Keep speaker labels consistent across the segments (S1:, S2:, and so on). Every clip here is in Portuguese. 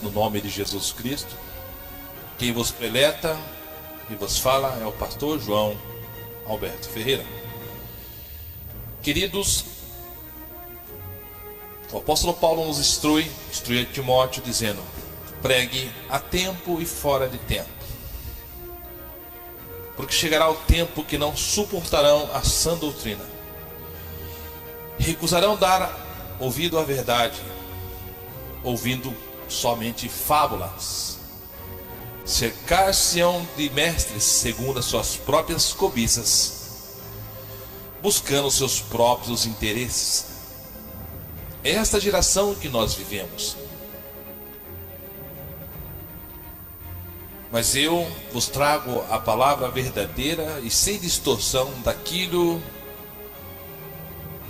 S1: irmãos, no nome de Jesus Cristo. Quem vos preleta e vos fala é o pastor João Alberto Ferreira. Queridos, o apóstolo Paulo nos instrui a Timóteo dizendo: pregue a tempo e fora de tempo, porque chegará o tempo que não suportarão a sã doutrina, recusarão dar ouvido à verdade, ouvindo somente fábulas, cercar-se-ão de mestres segundo as suas próprias cobiças, buscando seus próprios interesses. É esta geração que nós vivemos. Mas eu vos trago a palavra verdadeira e sem distorção daquilo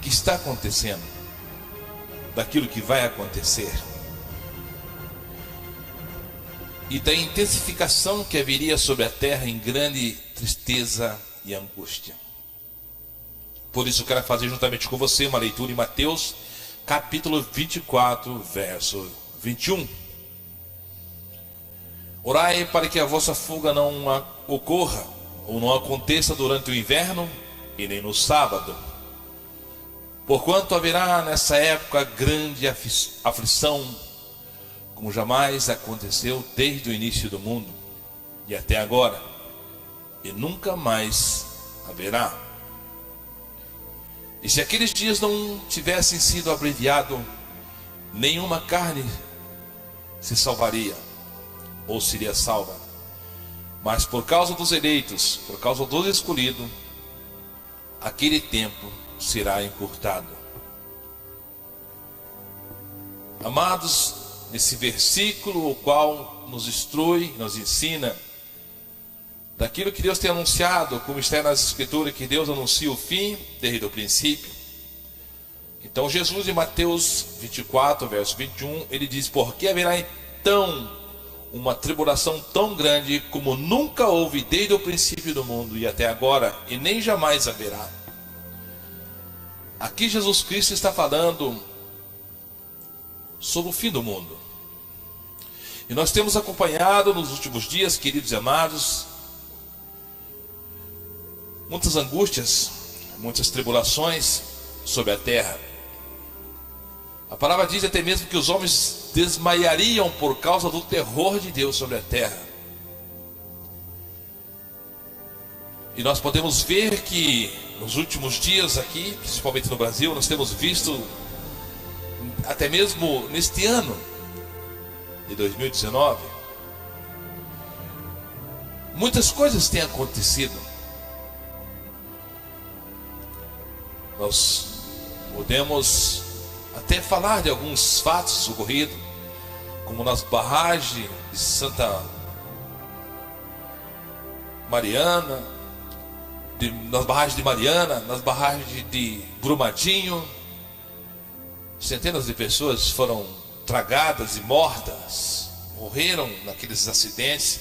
S1: que está acontecendo, daquilo que vai acontecer, e da intensificação que haveria sobre a terra em grande tristeza e angústia. Por isso eu quero fazer juntamente com você uma leitura em Mateus capítulo 24, verso 21. Orai para que a vossa fuga não ocorra, ou não aconteça durante o inverno e nem no sábado, porquanto haverá nessa época grande aflição, como jamais aconteceu desde o início do mundo e até agora, e nunca mais haverá. E se aqueles dias não tivessem sido abreviados, nenhuma carne se salvaria, ou seria salva. Mas por causa dos eleitos, por causa dos escolhidos, aquele tempo será encurtado. Amados, nesse versículo, o qual nos instrui, nos ensina daquilo que Deus tem anunciado, como está nas Escrituras, que Deus anuncia o fim desde o princípio. Então Jesus, em Mateus 24, verso 21, ele diz: porque haverá então uma tribulação tão grande como nunca houve desde o princípio do mundo e até agora, e nem jamais haverá. Aqui Jesus Cristo está falando sobre o fim do mundo. E nós temos acompanhado nos últimos dias, queridos e amados, muitas angústias, muitas tribulações sobre a terra. A palavra diz até mesmo que os homens desmaiariam por causa do terror de Deus sobre a terra. E nós podemos ver que nos últimos dias aqui, principalmente no Brasil, nós temos visto, até mesmo neste ano de 2019, muitas coisas têm acontecido. Nós podemos até falar de alguns fatos ocorridos, como nas barragens de Santa Mariana, nas barragens de Mariana, nas barragens de Brumadinho. Centenas de pessoas foram tragadas e mortas, morreram naqueles acidentes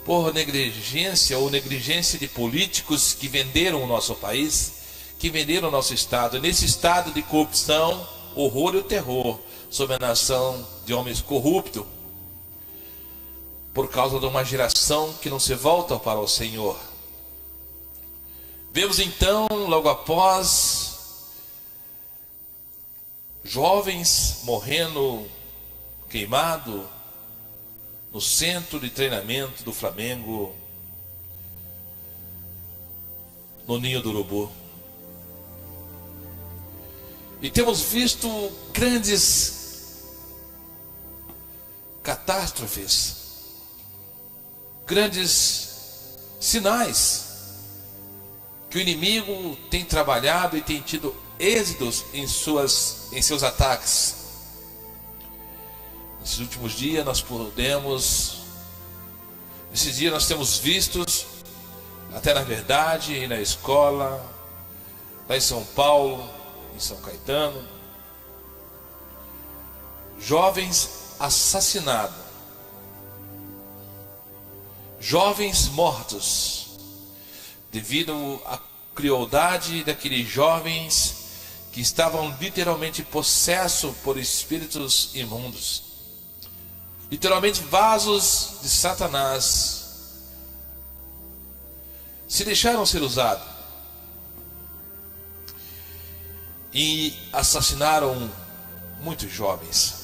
S1: por negligência ou negligência de políticos que venderam o nosso país, que venderam o nosso estado. Nesse estado de corrupção, horror e o terror sobre a nação de homens corruptos, por causa de uma geração que não se volta para o Senhor. Vemos então, logo após, jovens morrendo queimado no centro de treinamento do Flamengo, no Ninho do Urubu. E temos visto grandes catástrofes, grandes sinais que o inimigo tem trabalhado e tem tido êxitos em seus ataques. Nesses últimos dias nós temos visto, até na verdade, e na escola, lá em São Paulo, em São Caetano, jovens assassinados, jovens mortos, devido à crueldade daqueles jovens que estavam literalmente possessos por espíritos imundos. literalmente vasos de Satanás, se deixaram ser usados e assassinaram muitos jovens.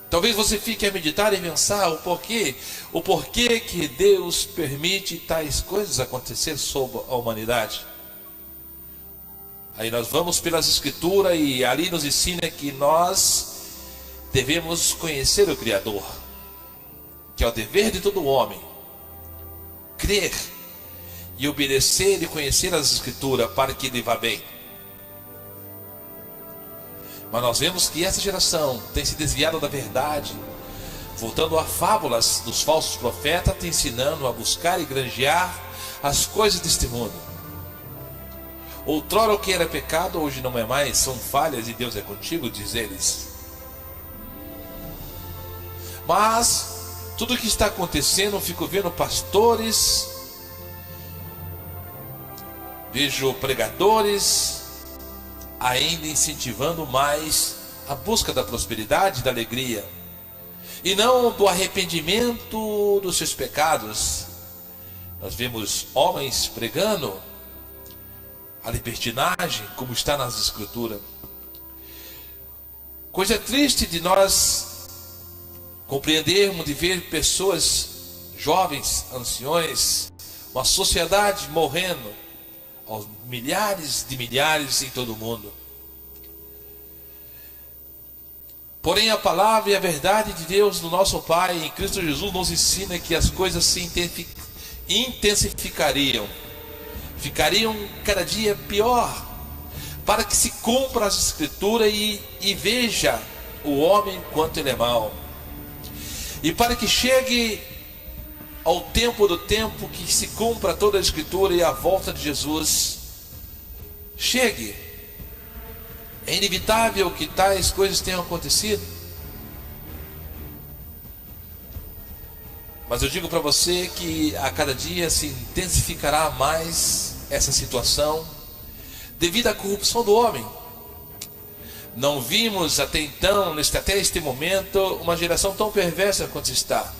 S1: Talvez você fique a meditar e pensar o porquê que Deus permite tais coisas acontecer sobre a humanidade. Aí nós vamos pelas Escrituras e ali nos ensina que nós devemos conhecer o Criador, que é o dever de todo homem, crer e obedecer e conhecer as Escrituras para que lhe vá bem. Mas nós vemos que essa geração tem se desviado da verdade, voltando a fábulas dos falsos profetas, te ensinando a buscar e granjear as coisas deste mundo. Outrora o que era pecado, hoje não é mais, são falhas e Deus é contigo, diz eles. Mas tudo o que está acontecendo, eu fico vendo pastores, vejo pregadores ainda incentivando mais a busca da prosperidade, da alegria, e não do arrependimento dos seus pecados. Nós vemos homens pregando a libertinagem, como está nas Escrituras. Coisa triste de nós compreendermos, de ver pessoas, jovens, anciões, uma sociedade morrendo aos milhares de milhares em todo o mundo. Porém a palavra e a verdade de Deus, do nosso Pai em Cristo Jesus, nos ensina que as coisas se intensificariam, ficariam cada dia pior, para que se cumpra as Escrituras e veja o homem quanto ele é mau, e para que chegue ao tempo do tempo, que se cumpra toda a Escritura e a volta de Jesus chegue. É inevitável que tais coisas tenham acontecido, mas eu digo para você que a cada dia se intensificará mais essa situação, devido à corrupção do homem. Não vimos até então, até este momento, uma geração tão perversa quanto está.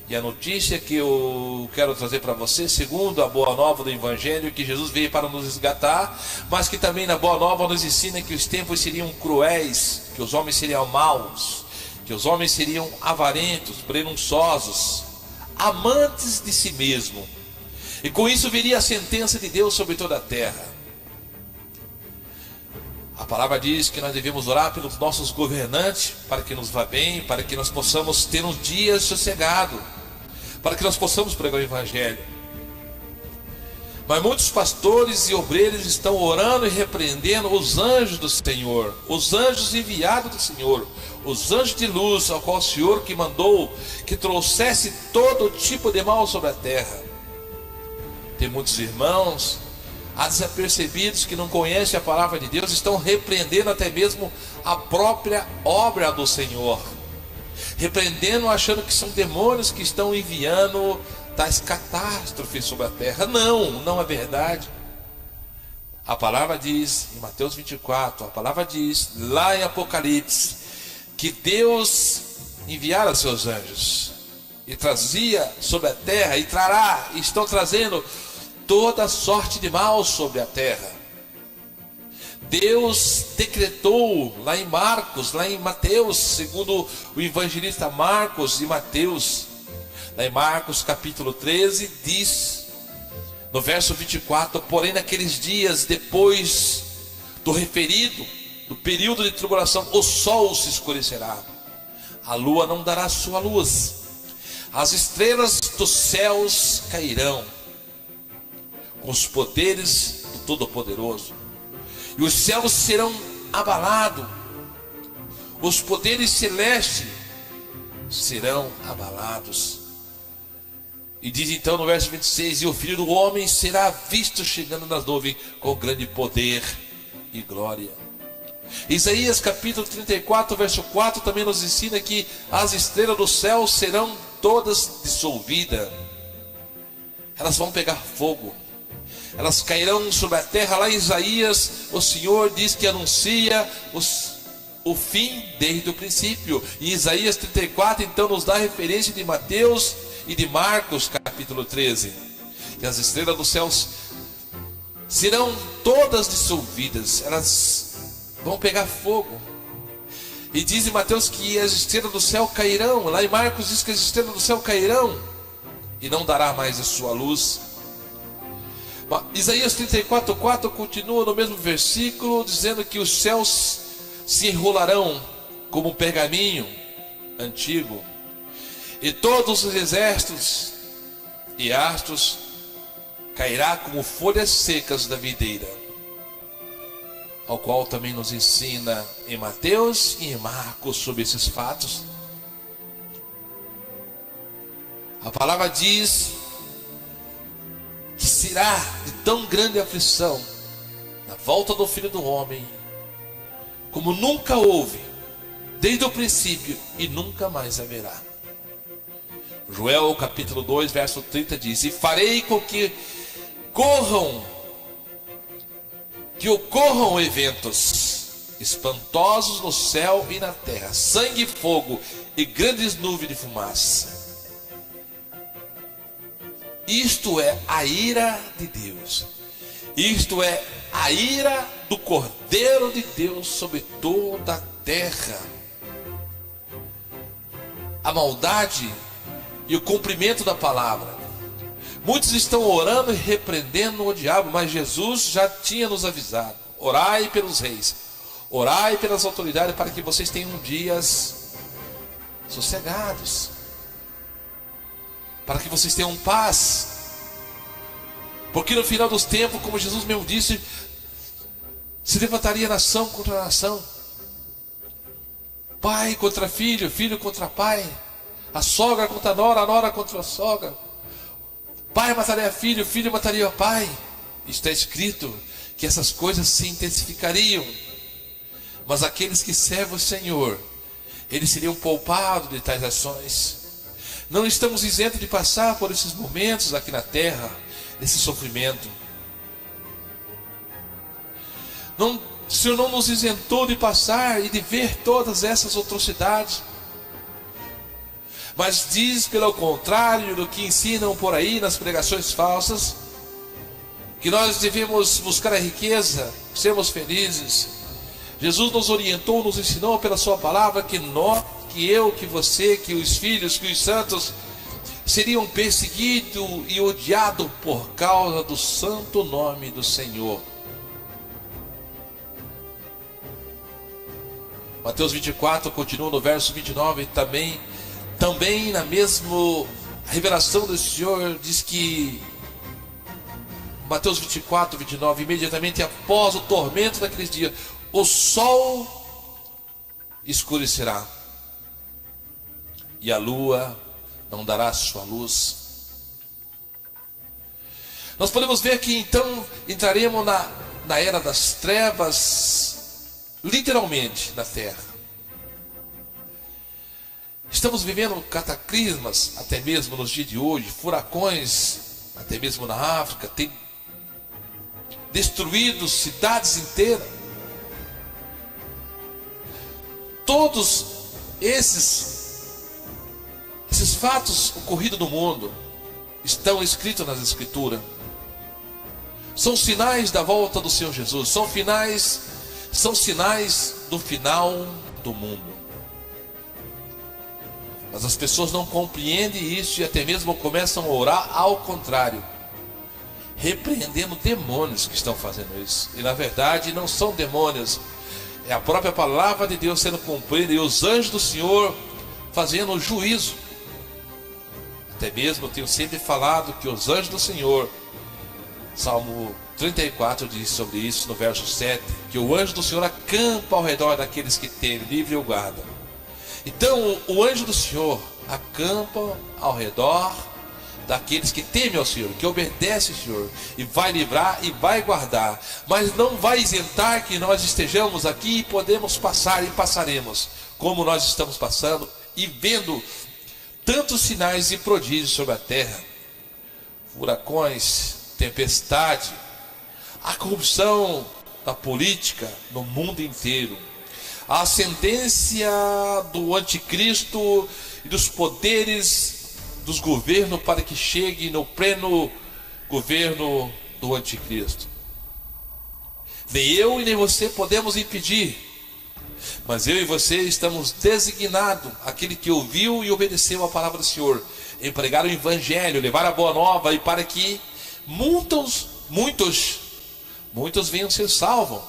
S1: E a notícia que eu quero trazer para você, segundo a boa nova do Evangelho, que Jesus veio para nos resgatar, mas que também na boa nova nos ensina que os tempos seriam cruéis, que os homens seriam maus, que os homens seriam avarentos, presunçosos, amantes de si mesmo. E com isso viria a sentença de Deus sobre toda a terra. A palavra diz que nós devemos orar pelos nossos governantes, para que nos vá bem, para que nós possamos ter uns dias sossegados, para que nós possamos pregar o Evangelho. Mas muitos pastores e obreiros estão orando e repreendendo os anjos do Senhor, os anjos enviados do Senhor, os anjos de luz, ao qual o Senhor que mandou que trouxesse todo tipo de mal sobre a terra. Tem muitos irmãos desapercebidos que não conhecem a palavra de Deus, estão repreendendo até mesmo a própria obra do Senhor, repreendendo, achando que são demônios que estão enviando tais catástrofes sobre a terra. Não é verdade. A palavra diz em Mateus 24, a palavra diz lá em Apocalipse, que Deus enviara seus anjos e trazia sobre a terra, e trará, e estão trazendo toda sorte de mal sobre a terra. Deus decretou lá em Marcos, lá em Mateus, segundo o evangelista Marcos e Mateus, lá em Marcos capítulo 13, diz no verso 24: porém naqueles dias, depois do referido, do período de tribulação, o sol se escurecerá, a lua não dará sua luz, as estrelas dos céus cairão, com os poderes do Todo-Poderoso, e os céus serão abalados, os poderes celestes serão abalados. E diz então no verso 26: e o Filho do Homem será visto chegando nas nuvens com grande poder e glória. Isaías capítulo 34, verso 4 também nos ensina que as estrelas do céu serão todas dissolvidas, elas vão pegar fogo, elas cairão sobre a terra. Lá em Isaías, o Senhor diz que anuncia o fim desde o princípio. E Isaías 34 então nos dá referência de Mateus e de Marcos capítulo 13, que as estrelas dos céus serão todas dissolvidas, elas vão pegar fogo. E diz em Mateus que as estrelas do céu cairão. Lá em Marcos diz que as estrelas do céu cairão e não dará mais a sua luz. Isaías 34:4 continua no mesmo versículo, dizendo que os céus se enrolarão como um pergaminho antigo, e todos os exércitos e astros cairá como folhas secas da videira, ao qual também nos ensina em Mateus e em Marcos sobre esses fatos. A palavra diz que será de tão grande aflição na volta do Filho do Homem, como nunca houve, desde o princípio, e nunca mais haverá. Joel capítulo 2, verso 30 diz: e farei com que ocorram eventos espantosos no céu e na terra, sangue e fogo e grandes nuvens de fumaça. Isto é a ira de Deus. Isto é a ira do Cordeiro de Deus sobre toda a terra. A maldade e o cumprimento da palavra. Muitos estão orando e repreendendo o diabo, mas Jesus já tinha nos avisado: orai pelos reis, orai pelas autoridades, para que vocês tenham dias sossegados, para que vocês tenham paz. Porque no final dos tempos, como Jesus mesmo disse, se levantaria nação contra nação, pai contra filho, filho contra pai, a sogra contra a nora contra a sogra, pai mataria filho, filho mataria pai. Está escrito que essas coisas se intensificariam, mas aqueles que servem o Senhor, eles seriam poupados de tais ações. Não estamos isentos de passar por esses momentos aqui na terra, esse sofrimento. O Senhor não nos isentou de passar e de ver todas essas atrocidades, mas diz, pelo contrário do que ensinam por aí nas pregações falsas, que nós devemos buscar a riqueza, sermos felizes. Jesus nos orientou, nos ensinou pela sua palavra que nós, que eu, que você, que os filhos, que os santos seriam perseguidos e odiados por causa do santo nome do Senhor. Mateus 24 continua no verso 29, também na mesma revelação do Senhor, diz que Mateus 24, 29, imediatamente após o tormento daqueles dias, o sol escurecerá e a lua não dará sua luz. Nós podemos ver que então entraremos na era das trevas, literalmente, na terra. Estamos vivendo cataclismas, até mesmo nos dias de hoje, furacões, até mesmo na África, tem destruído cidades inteiras. Todos esses fatos ocorridos no mundo estão escritos nas Escrituras. São sinais da volta do Senhor Jesus. São sinais do final do mundo. Mas as pessoas não compreendem isso e até mesmo começam a orar ao contrário, repreendendo demônios que estão fazendo isso. E na verdade não são demônios, é a própria palavra de Deus sendo cumprida e os anjos do Senhor fazendo o juízo. Até mesmo eu tenho sempre falado que os anjos do Senhor, Salmo 34 diz sobre isso no verso 7, que o anjo do Senhor acampa ao redor daqueles que têm livre ou guarda. Então o anjo do Senhor acampa ao redor daqueles que temem ao Senhor, que obedecem ao Senhor, e vai livrar e vai guardar, mas não vai isentar que nós estejamos aqui e podemos passar e passaremos, como nós estamos passando e vendo tantos sinais e prodígios sobre a terra, furacões, tempestade, a corrupção da política no mundo inteiro, a ascendência do anticristo e dos poderes dos governos para que chegue no pleno governo do anticristo. Nem eu e nem você podemos impedir, mas eu e você estamos designados, aquele que ouviu e obedeceu a palavra do Senhor, em pregar o evangelho, levar a boa nova, e para que muitos venham ser salvos,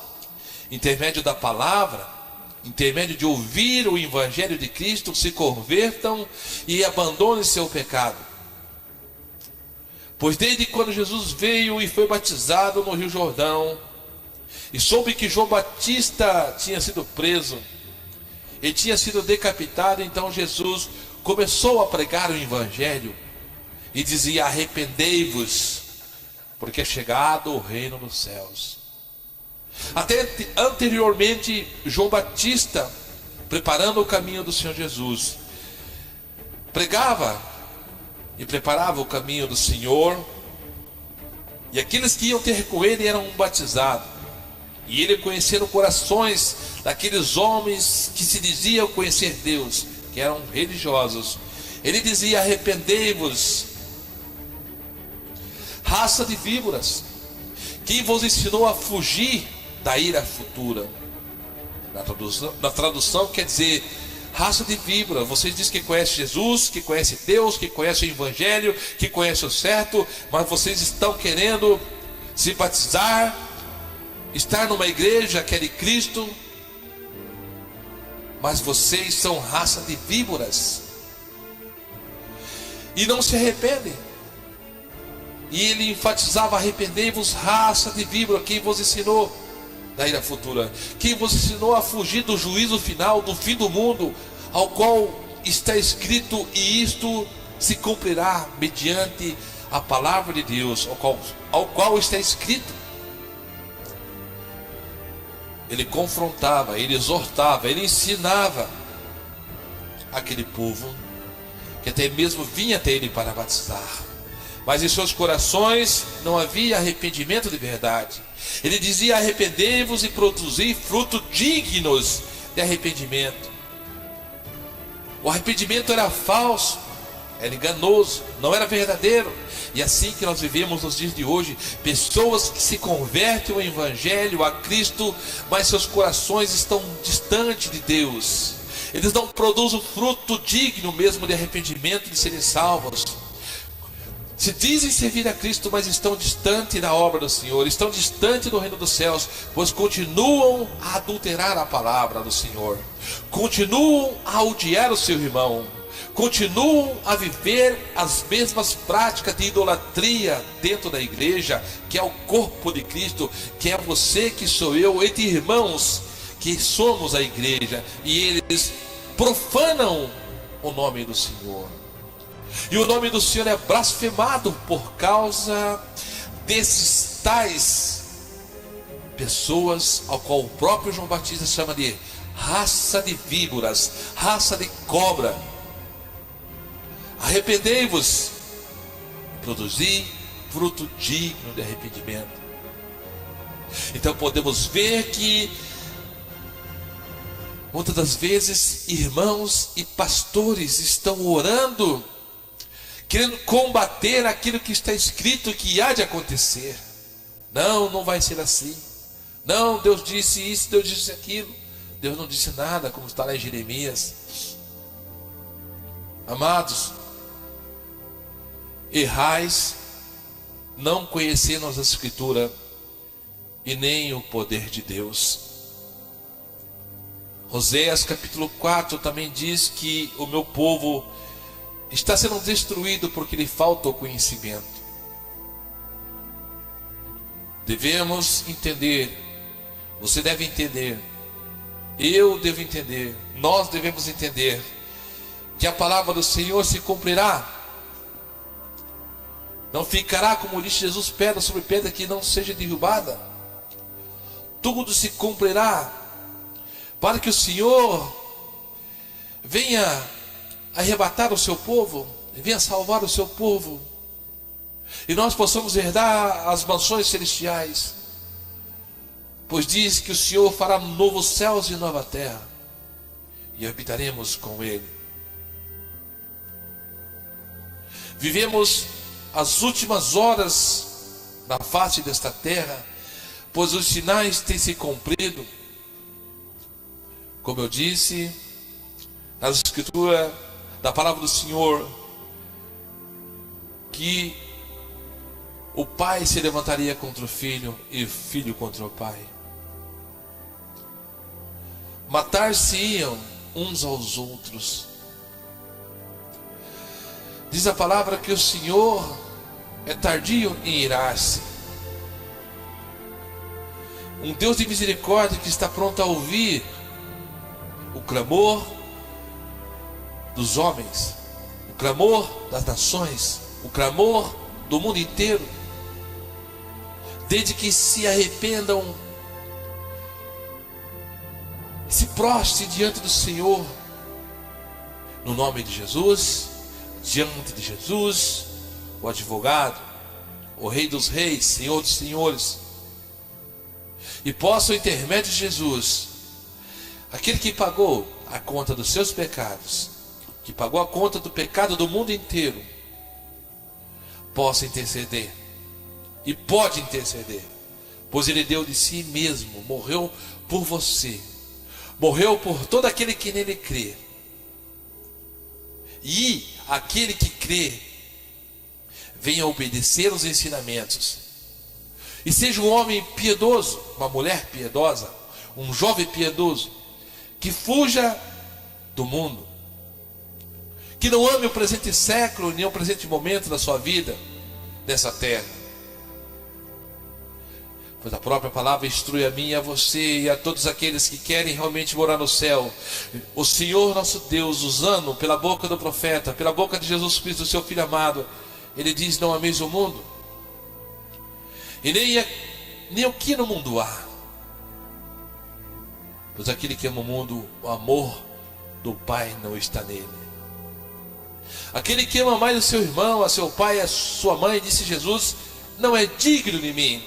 S1: intermédio da palavra, intermédio de ouvir o evangelho de Cristo, se convertam e abandonem seu pecado. Pois desde quando Jesus veio e foi batizado no Rio Jordão, e soube que João Batista tinha sido preso, ele tinha sido decapitado, então Jesus começou a pregar o evangelho e dizia: arrependei-vos, porque é chegado o reino dos céus. Até anteriormente, João Batista, preparando o caminho do Senhor Jesus, pregava e preparava o caminho do Senhor, e aqueles que iam ter com ele eram batizados. E ele, conhecendo corações daqueles homens que se diziam conhecer Deus, que eram religiosos, ele dizia: arrependei-vos, raça de víboras, quem vos ensinou a fugir da ira futura? Na tradução quer dizer raça de víbora. Vocês dizem que conhecem Jesus, que conhecem Deus, que conhecem o evangelho, que conhecem o certo, mas vocês estão querendo se batizar, estar numa igreja que é de Cristo, mas vocês são raça de víboras e não se arrependem. E ele enfatizava: arrependei-vos, raça de víbora, quem vos ensinou da ira futura, quem vos ensinou a fugir do juízo final, do fim do mundo, ao qual está escrito, e isto se cumprirá mediante a palavra de Deus, ao qual está escrito. Ele confrontava, ele exortava, ele ensinava aquele povo, que até mesmo vinha até ele para batizar, mas em seus corações não havia arrependimento de verdade. Ele dizia: arrependei-vos e produzi frutos dignos de arrependimento. O arrependimento era falso, era enganoso, não era verdadeiro. E assim que nós vivemos nos dias de hoje, pessoas que se convertem ao evangelho, a Cristo, mas seus corações estão distantes de Deus. Eles não produzem fruto digno mesmo de arrependimento, de serem salvos. Se dizem servir a Cristo, mas estão distantes da obra do Senhor, estão distantes do reino dos céus, pois continuam a adulterar a palavra do Senhor, continuam a odiar o seu irmão, continuam a viver as mesmas práticas de idolatria dentro da igreja, que é o corpo de Cristo, que é você, que sou eu, entre irmãos que somos a igreja, e eles profanam o nome do Senhor. E o nome do Senhor é blasfemado por causa desses tais pessoas, ao qual o próprio João Batista chama de raça de víboras, raça de cobra. Arrependei-vos e produzi fruto digno de arrependimento. Então podemos ver que muitas das vezes irmãos e pastores estão orando, querendo combater aquilo que está escrito que há de acontecer. Não, não vai ser assim. Não, Deus disse isso, Deus disse aquilo. Deus não disse nada, como está lá em Jeremias. Amados, errais, não conhecendo as Escrituras e nem o poder de Deus. Oséias capítulo 4 também diz que o meu povo está sendo destruído porque lhe falta o conhecimento. Devemos entender, você deve entender, eu devo entender, nós devemos entender que a palavra do Senhor se cumprirá. Não ficará, como disse Jesus, pedra sobre pedra que não seja derrubada. Tudo se cumprirá para que o Senhor venha arrebatar o seu povo, venha salvar o seu povo, e nós possamos herdar as mansões celestiais. Pois diz que o Senhor fará novos céus e nova terra, e habitaremos com Ele. Vivemos as últimas horas na face desta terra, pois os sinais têm se cumprido. Como eu disse, na Escritura, da palavra do Senhor, que o pai se levantaria contra o filho e o filho contra o pai. Matar-se-iam uns aos outros. Diz a palavra que o Senhor é tardio em irar-se. Um Deus de misericórdia que está pronto a ouvir o clamor dos homens, o clamor das nações, o clamor do mundo inteiro, desde que se arrependam, se prostre diante do Senhor, no nome de Jesus, diante de Jesus, o advogado, o Rei dos Reis, Senhor dos Senhores, e possa o intermédio de Jesus, aquele que pagou a conta dos seus pecados, que pagou a conta do pecado do mundo inteiro, possa interceder, e pode interceder, pois Ele deu de si mesmo, morreu por você, morreu por todo aquele que nele crê, e aquele que crê, venha obedecer os ensinamentos, e seja um homem piedoso, uma mulher piedosa, um jovem piedoso, que fuja do mundo, que não ame o presente século, nem o presente momento da sua vida, nessa terra, pois a própria palavra instrui a mim e a você e a todos aqueles que querem realmente morar no céu. O Senhor nosso Deus, usando pela boca do profeta, pela boca de Jesus Cristo, seu Filho amado, Ele diz: não ameis o mundo, e nem o que no mundo há, pois aquele que ama o mundo, o amor do Pai não está nele. Aquele que ama mais o seu irmão, a seu pai, a sua mãe, disse Jesus, não é digno de mim.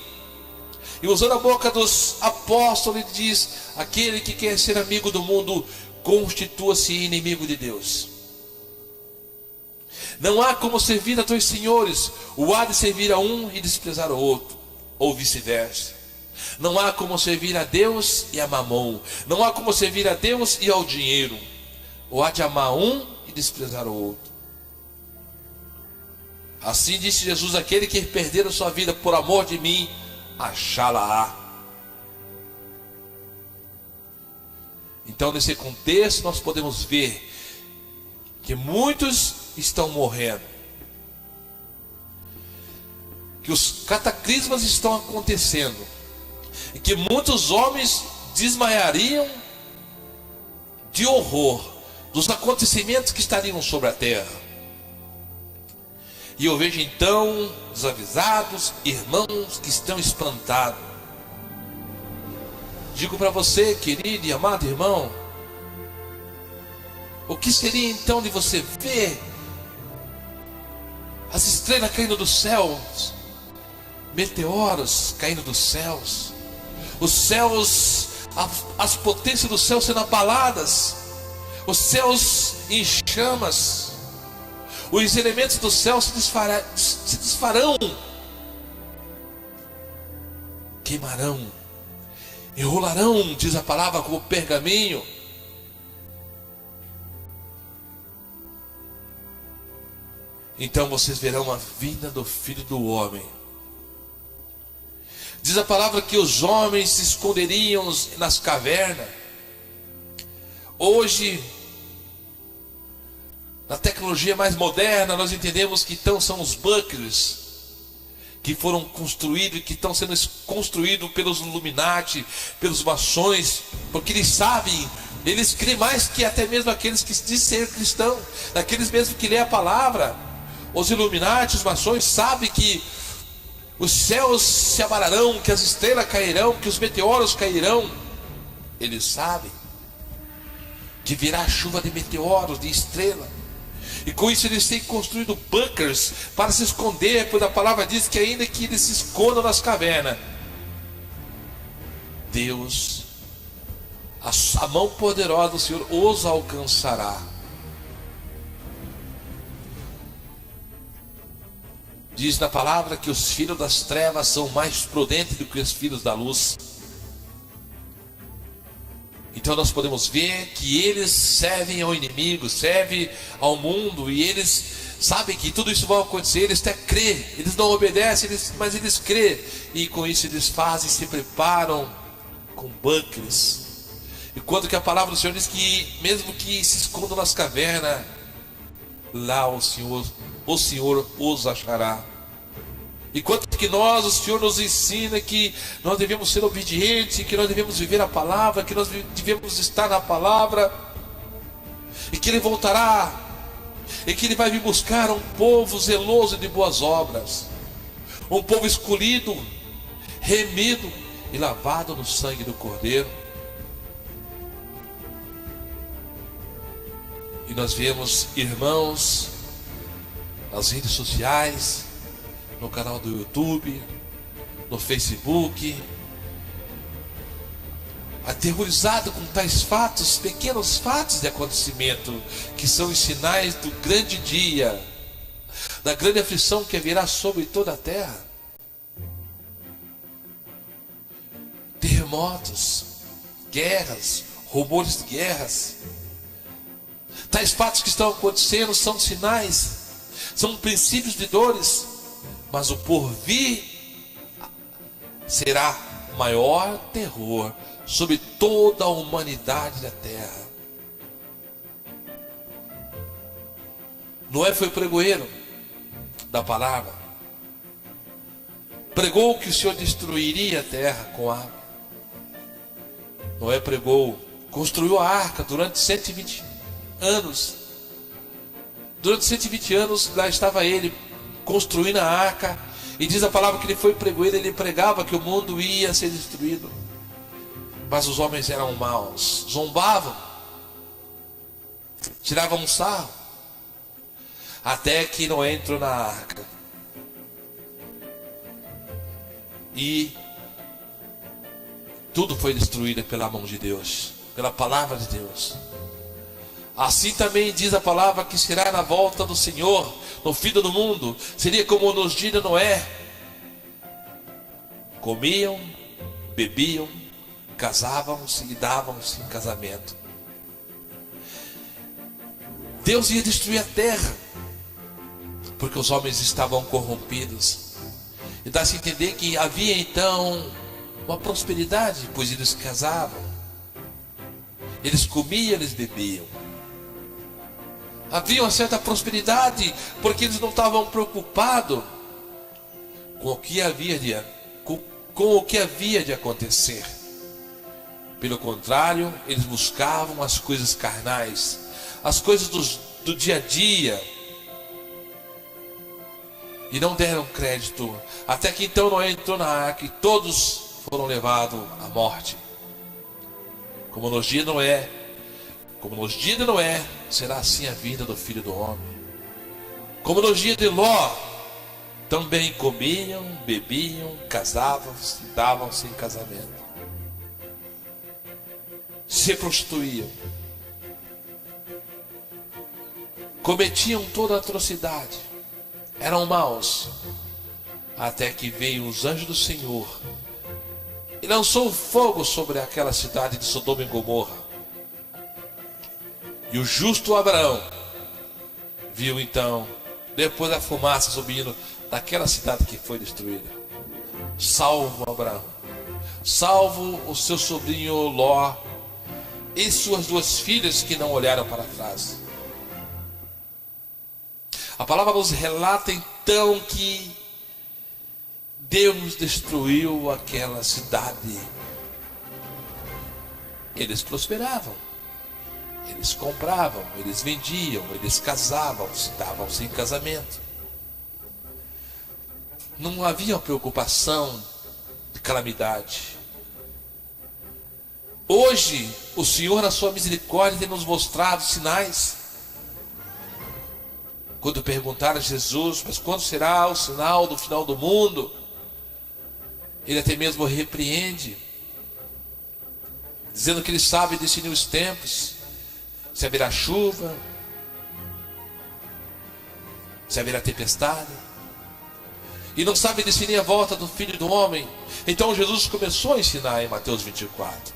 S1: E usando a boca dos apóstolos, ele diz: aquele que quer ser amigo do mundo, constitua-se inimigo de Deus. Não há como servir a dois senhores, o há de servir a um e desprezar o outro, ou vice-versa. Não há como servir a Deus e a mamão. Não há como servir a Deus e ao dinheiro. Ou há de amar um e desprezar o outro. Assim disse Jesus: aquele que perder a sua vida por amor de mim, achá-la-á. Então, nesse contexto, nós podemos ver que muitos estão morrendo, que os cataclismas estão acontecendo, e que muitos homens desmaiariam de horror dos acontecimentos que estariam sobre a terra. E eu vejo então desavisados, irmãos que estão espantados. Digo para você, querido e amado irmão, o que seria então de você ver as estrelas caindo dos céus, meteoros caindo dos céus, os céus, as potências do céu sendo abaladas, os céus em chamas, os elementos do céu se desfarão, queimarão, enrolarão, diz a palavra, como pergaminho. Então vocês verão a vinda do Filho do Homem. Diz a palavra que os homens se esconderiam nas cavernas. Hoje, na tecnologia mais moderna, nós entendemos que então são os bunkers que foram construídos e que estão sendo construídos pelos Illuminati, pelos maçons, porque eles sabem, eles creem mais que até mesmo aqueles que dizem ser cristão, daqueles mesmo que lêem a palavra. Os Illuminati, os maçons sabem que os céus se abalarão, que as estrelas cairão, que os meteoros cairão. Eles sabem que virá chuva de meteoros, de estrela. E com isso eles têm construído bunkers para se esconder, pois a palavra diz que ainda que eles se escondam nas cavernas, Deus, a mão poderosa do Senhor os alcançará. Diz na palavra que os filhos das trevas são mais prudentes do que os filhos da luz. Então nós podemos ver que eles servem ao inimigo, servem ao mundo, e eles sabem que tudo isso vai acontecer. Eles até crêem, eles não obedecem, mas eles crêem, e com isso eles fazem, se preparam com bunkers. Enquanto que a palavra do Senhor diz que mesmo que se escondam nas cavernas, lá o Senhor os achará. Enquanto que nós, o Senhor nos ensina que nós devemos ser obedientes, que nós devemos viver a palavra, que nós devemos estar na palavra, e que Ele voltará, e que Ele vai vir buscar um povo zeloso de boas obras, um povo escolhido, remido e lavado no sangue do Cordeiro. E nós vemos irmãos nas redes sociais, no canal do YouTube, no Facebook, aterrorizado com tais fatos, pequenos fatos de acontecimento, que são os sinais do grande dia, da grande aflição que virá sobre toda a terra. Terremotos, guerras, rumores de guerras. Tais fatos que estão acontecendo são sinais, são princípios de dores, mas o porvir será maior terror sobre toda a humanidade da terra. Noé foi pregoeiro da palavra, pregou que o Senhor destruiria a terra com água. Noé pregou, construiu a arca durante 120 anos. Durante 120 anos lá estava ele construindo a arca, e diz a palavra que ele foi pregoeiro. Ele pregava que o mundo ia ser destruído, mas os homens eram maus, zombavam, tiravam um sarro, até que Noé entrou na arca, e tudo foi destruído pela mão de Deus, pela palavra de Deus. Assim também diz a palavra que será na volta do Senhor, no fim do mundo. Seria como nos dias de Noé: comiam, bebiam, casavam-se e davam-se em casamento. Deus ia destruir a terra, porque os homens estavam corrompidos. E dá-se a entender que havia então uma prosperidade, pois eles casavam, eles comiam, eles bebiam. Havia uma certa prosperidade, porque eles não estavam preocupados com o que havia de acontecer. Pelo contrário, eles buscavam as coisas carnais, as coisas do dia a dia, e não deram crédito, até que então Noé entrou na arca e todos foram levados à morte. Como nos dias de Noé, será assim a vida do Filho do Homem. Como nos dias de Ló, também comiam, bebiam, casavam-se, davam-se em casamento, se prostituíam, cometiam toda a atrocidade, eram maus, até que veio os anjos do Senhor e lançou fogo sobre aquela cidade de Sodoma e Gomorra. E o justo Abraão viu então, depois da fumaça subindo daquela cidade que foi destruída, salvo Abraão, salvo o seu sobrinho Ló e suas duas filhas que não olharam para trás. A palavra nos relata então que Deus destruiu aquela cidade. Eles prosperavam, eles compravam, eles vendiam, eles casavam, davam-se em casamento. Não havia preocupação de calamidade. Hoje, o Senhor, na sua misericórdia, tem nos mostrado sinais. Quando perguntaram a Jesus: mas quando será o sinal do final do mundo? Ele até mesmo repreende dizendo que Ele sabe discernir os tempos, se haverá chuva, se haverá tempestade, e não sabe discernir a volta do Filho do Homem. Então Jesus começou a ensinar em Mateus 24.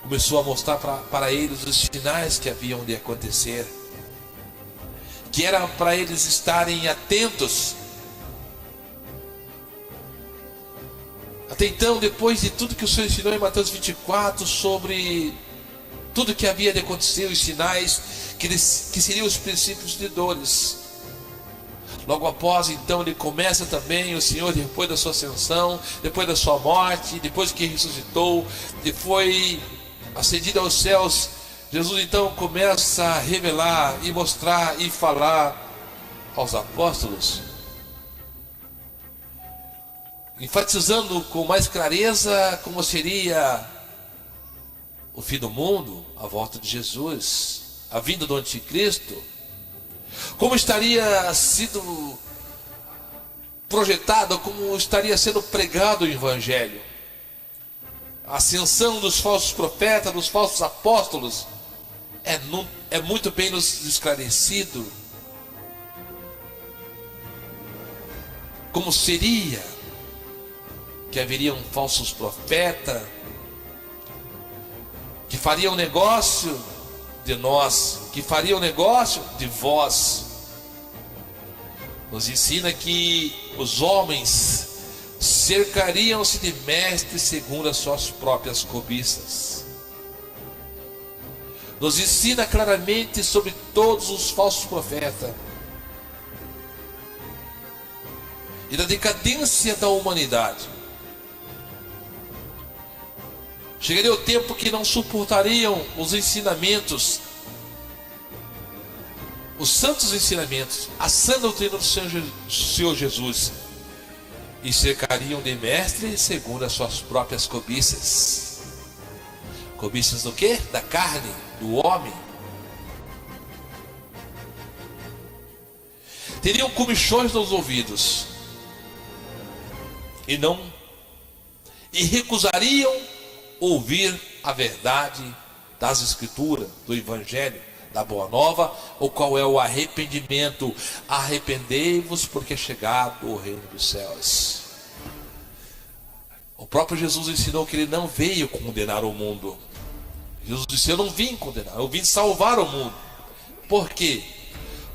S1: Começou a mostrar para eles os sinais que haviam de acontecer, que era para eles estarem atentos. Até então, depois de tudo que o Senhor ensinou em Mateus 24, sobre tudo que havia de acontecer, os sinais, que seriam os princípios de dores. Logo após, então, ele começa também, o Senhor, depois da sua ascensão, depois da sua morte, depois que ressuscitou, e foi ascendido aos céus, Jesus então começa a revelar e mostrar e falar aos apóstolos, enfatizando com mais clareza como seria o fim do mundo, a volta de Jesus, a vinda do anticristo, como estaria sido projetado, como estaria sendo pregado o evangelho, a ascensão dos falsos profetas, dos falsos apóstolos, é muito bem nos esclarecido. Como seria que haveriam falsos profetas que fariam negócio de nós, que fariam negócio de vós. Nos ensina que os homens cercariam-se de mestres segundo as suas próprias cobiças. Nos ensina claramente sobre todos os falsos profetas e da decadência da humanidade. Chegaria o tempo que não suportariam os ensinamentos, os santos ensinamentos, a sã doutrina do Senhor Jesus, e cercariam de mestre segundo as suas próprias cobiças. Cobiças do quê? Da carne, do homem. Teriam comichões nos ouvidos e recusariam ouvir a verdade das Escrituras, do Evangelho, da Boa Nova, ou qual é o arrependimento. Arrependei-vos, porque é chegado o reino dos céus. O próprio Jesus ensinou que Ele não veio condenar o mundo. Jesus disse: eu não vim condenar, eu vim salvar o mundo. Por quê?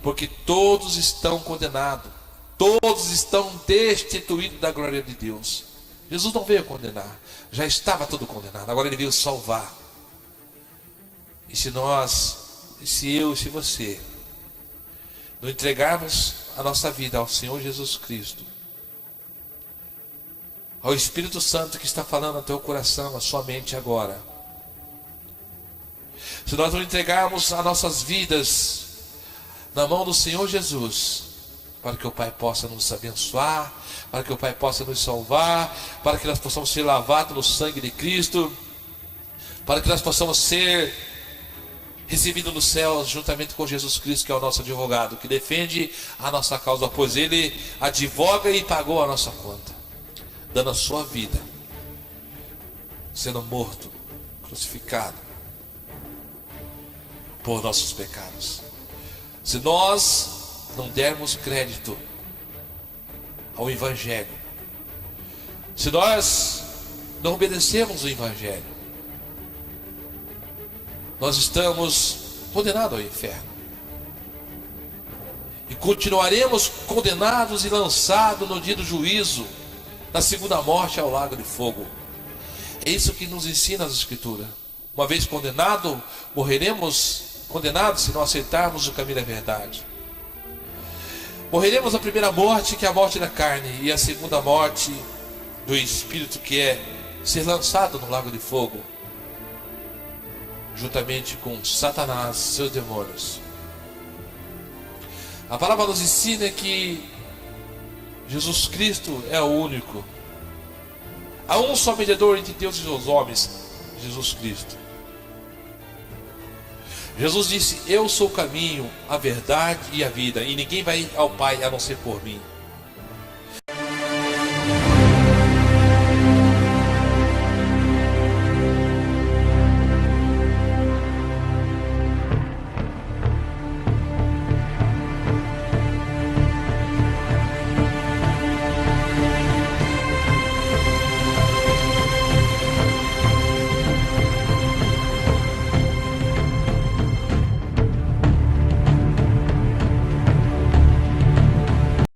S1: Porque todos estão condenados, todos estão destituídos da glória de Deus. Jesus não veio condenar, já estava tudo condenado, agora Ele veio salvar. E se eu e se você não entregarmos a nossa vida ao Senhor Jesus Cristo, ao Espírito Santo que está falando ao teu coração, à sua mente agora, se nós não entregarmos as nossas vidas na mão do Senhor Jesus, para que o Pai possa nos abençoar, para que o Pai possa nos salvar, para que nós possamos ser lavados no sangue de Cristo, para que nós possamos ser recebidos nos céus juntamente com Jesus Cristo, que é o nosso advogado, que defende a nossa causa, pois Ele advoga e pagou a nossa conta, dando a sua vida, sendo morto, crucificado por nossos pecados. Se nós não dermos crédito ao Evangelho, se nós não obedecermos o Evangelho, nós estamos condenados ao inferno e continuaremos condenados e lançados no dia do juízo, na segunda morte, ao lago de fogo. É isso que nos ensina as Escrituras. Uma vez condenado, morreremos condenados se não aceitarmos o caminho da verdade. Morreremos a primeira morte, que é a morte da carne, e a segunda morte do espírito, que é ser lançado no lago de fogo, juntamente com Satanás e seus demônios. A palavra nos ensina que Jesus Cristo é o único. Há um só mediador entre Deus e os homens, Jesus Cristo. Jesus disse: eu sou o caminho, a verdade e a vida, e ninguém vai ao Pai a não ser por mim.